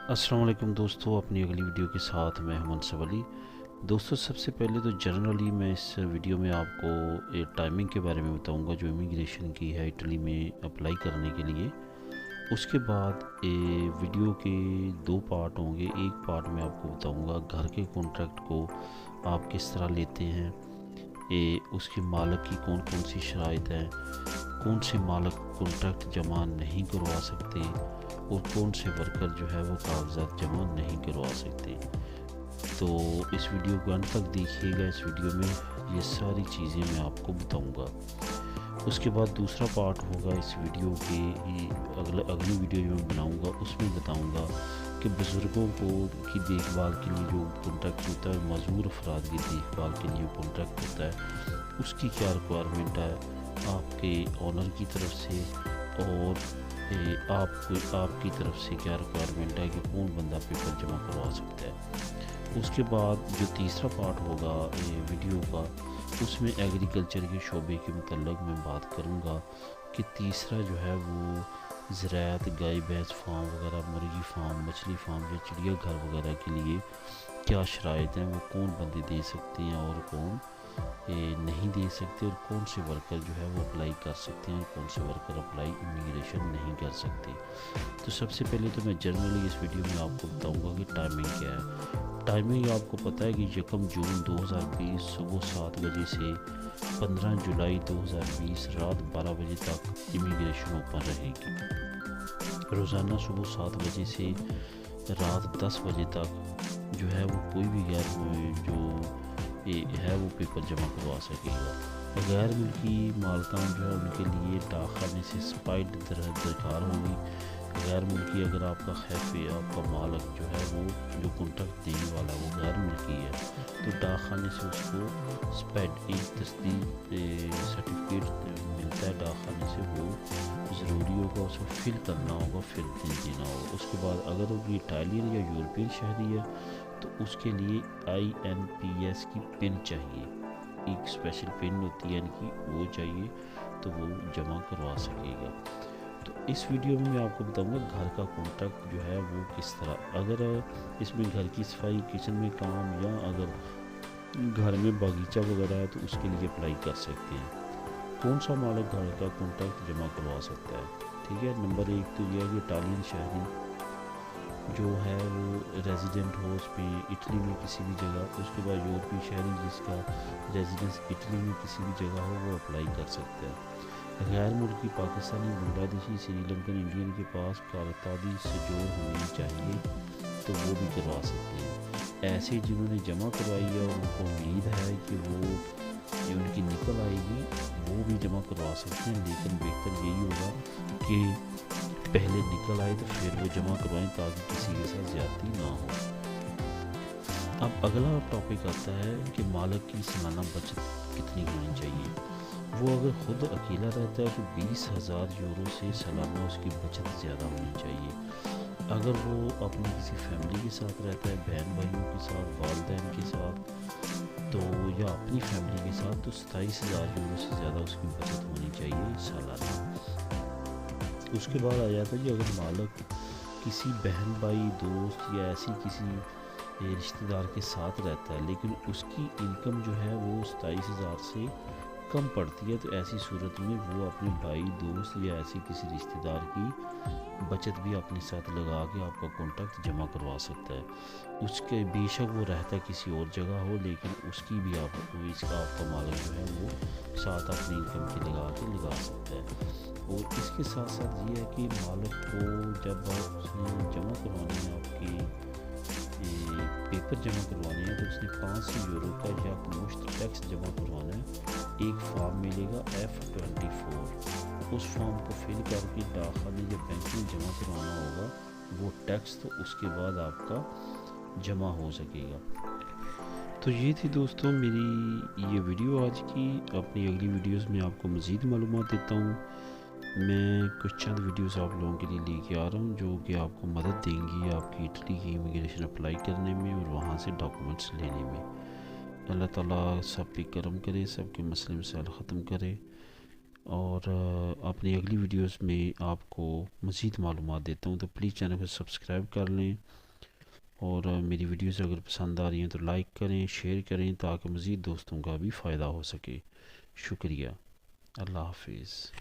السلام علیکم دوستو، اپنی اگلی ویڈیو کے ساتھ میں ہوں منصف علی۔ دوستو، سب سے پہلے تو جنرلی میں اس ویڈیو میں آپ کو ٹائمنگ کے بارے میں بتاؤں گا جو امیگریشن کی ہے اٹلی میں اپلائی کرنے کے لیے۔ اس کے بعد ویڈیو کے دو پارٹ ہوں گے۔ ایک پارٹ میں آپ کو بتاؤں گا گھر کے کانٹریکٹ کو آپ کس طرح لیتے ہیں، اس کے مالک کی کون کون سی شرائط ہیں، کون سے مالک کانٹریکٹ جمع نہیں کروا سکتے اور کون سے ورکر جو ہے وہ کاغذات جمع نہیں کروا سکتے۔ تو اس ویڈیو کو انت تک دیکھیے گا۔ اس ویڈیو میں یہ ساری چیزیں میں آپ کو بتاؤں گا۔ اس کے بعد دوسرا پارٹ ہوگا اس ویڈیو کے اگلی ویڈیو جو میں بناؤں گا اس میں بتاؤں گا کہ بزرگوں کی دیکھ بھال کے لیے جو کانٹریکٹ ہوتا ہے، معذور افراد کی دیکھ بھال کے لیے کانٹریکٹ ہوتا ہے، اس کی کیا ریکوائرمنٹ ہے آپ کے آنر کی طرف سے، اور آپ کی طرف سے کیا ریکوائرمنٹ ہے کہ کون بندہ پیپر جمع کروا سکتا ہے۔ اس کے بعد جو تیسرا پارٹ ہوگا ویڈیو کا، اس میں ایگریکلچر کے شعبے کے متعلق میں بات کروں گا کہ تیسرا جو ہے وہ زراعت، گائے بھینس فارم وغیرہ، مرغی فارم، مچھلی فارم یا چڑیا گھر وغیرہ کے لیے کیا شرائط ہیں، وہ کون بندے دے سکتے ہیں اور کون نہیں دے سکتے، اور کون سے ورکر جو ہے وہ اپلائی کر سکتے ہیں اور کون سے ورکر اپلائی امیگریشن نہیں کر سکتے۔ تو سب سے پہلے تو میں جنرلی اس ویڈیو میں آپ کو بتاؤں گا کہ ٹائمنگ کیا ہے۔ ٹائمنگ آپ کو پتہ ہے کہ 1 جون 2020 صبح 7 بجے سے 15 جولائی 2020 رات 12 بجے تک امیگریشن اوپن رہے گی۔ روزانہ صبح 7 بجے سے رات 10 بجے تک جو ہے وہ کوئی بھی جو ہے وہ پیپر جمع کروا سکے گا۔ غیر ملکی مالکان جو ہے ان کے لیے ڈاک خانے سے سپائٹ درکار ہوگی۔ غیر ملکی اگر آپ کا خیف ہے، آپ کا مالک جو ہے وہ جو کانٹریکٹ دینے والا وہ غیر ملکی ہے، تو ڈاک خانے سے اس کو سپائٹ ایک تصدیق سرٹیفکیٹ ملتا ہے ڈاک خانے سے، وہ ضروری ہوگا، اس کو فل کرنا ہوگا، فل دینا ہوگا۔ اس کے بعد اگر وہ اٹالین یا یورپین شہری ہے تو اس کے لیے INPS کی پن چاہیے، ایک اسپیشل پن ہوتی ہے یعنی کہ وہ چاہیے تو وہ جمع کروا سکے گا۔ تو اس ویڈیو میں آپ کو بتاؤں گا گھر کا کانٹریکٹ جو ہے وہ کس طرح، اگر اس میں گھر کی صفائی، کچن میں کام، یا اگر گھر میں باغیچہ وغیرہ ہے تو اس کے لیے اپلائی کر سکتے ہیں۔ کون سا مالک گھر کا کانٹریکٹ جمع کروا سکتا ہے؟ ٹھیک ہے، نمبر 1 تو یہ ہے کہ اٹالین شہری جو ہے وہ ریزیڈنٹ ہو اس پہ اٹلی میں کسی بھی جگہ۔ اس کے بعد یورپی شہری جس کا ریزیڈنس اٹلی میں کسی بھی جگہ ہو وہ اپلائی کر سکتا ہے۔ غیر ملکی پاکستانی، بنگلہ دیشی، سری لنکن انڈین کے پاس کارتابی سجور ہونی چاہیے تو وہ بھی کروا سکتے ہیں۔ ایسے جنہوں نے جمع کروائی ہے اور ان کو امید ہے کہ وہ ان کی نکل آئے گی وہ بھی جمع کروا سکتے ہیں، لیکن بہتر یہی ہوگا کہ پہلے نکل آئے تو پھر وہ جمع کروائیں تاکہ کسی کے ساتھ زیادتی نہ ہو۔ اب اگلا ٹاپک آتا ہے کہ مالک کی سالانہ بچت کتنی ہونی چاہیے۔ وہ اگر خود اکیلا رہتا ہے تو 20,000 یورو سے سالانہ اس کی بچت زیادہ ہونی چاہیے۔ اگر وہ اپنی کسی فیملی کے ساتھ رہتا ہے، بہن بھائیوں کے ساتھ، والدین کے ساتھ، تو یا اپنی فیملی کے ساتھ، تو 27,000 یورو سے زیادہ اس کی بچت ہونی چاہیے سالانہ۔ اس کے بعد آ جاتا ہے کہ اگر مالک کسی بہن بھائی، دوست یا ایسی کسی رشتہ دار کے ساتھ رہتا ہے لیکن اس کی انکم جو ہے وہ 27,000 سے کم پڑتی ہے، تو ایسی صورت میں وہ اپنے بھائی، دوست یا ایسی کسی رشتہ دار کی بچت بھی اپنے ساتھ لگا کے آپ کا کانٹریکٹ جمع کروا سکتا ہے۔ اس کے بے شک وہ رہتا کسی اور جگہ ہو، لیکن اس کی بھی آپ کا مالک جو ہے وہ ساتھ اپنی انکم کے لگا سکتا ہے۔ اور اس کے ساتھ ساتھ یہ ہے کہ مالک کو جب اس نے جمع کروانے ہیں، آپ کے پیپر جمع کروانے ہیں، تو اس نے 500 یورو کا یک مشت ٹیکس جمع کروانا ہے۔ ایک فارم ملے گا F24، اس فارم کو فل کر کے ڈاک خانے یا بینک میں جمع کروانا ہوگا وہ ٹیکس، تو اس کے بعد آپ کا جمع ہو سکے گا۔ تو یہ تھی دوستوں میری یہ ویڈیو آج کی۔ اپنی اگلی ویڈیوز میں آپ کو مزید معلومات دیتا ہوں۔ میں کچھ چند ویڈیوز آپ لوگوں کے لیے لے کے آ رہا ہوں جو کہ آپ کو مدد دیں گی آپ کی اٹلی کی امیگریشن اپلائی کرنے میں اور وہاں سے ڈاکومنٹس لینے میں۔ اللہ تعالیٰ سب پہ کرم کرے، سب کے مسئلے مسائل ختم کرے۔ اور اپنی اگلی ویڈیوز میں آپ کو مزید معلومات دیتا ہوں، تو پلیز چینل کو سبسکرائب کر لیں، اور میری ویڈیوز اگر پسند آ رہی ہیں تو لائک کریں، شیئر کریں، تاکہ مزید دوستوں کا بھی فائدہ ہو سکے۔ شکریہ، اللہ حافظ۔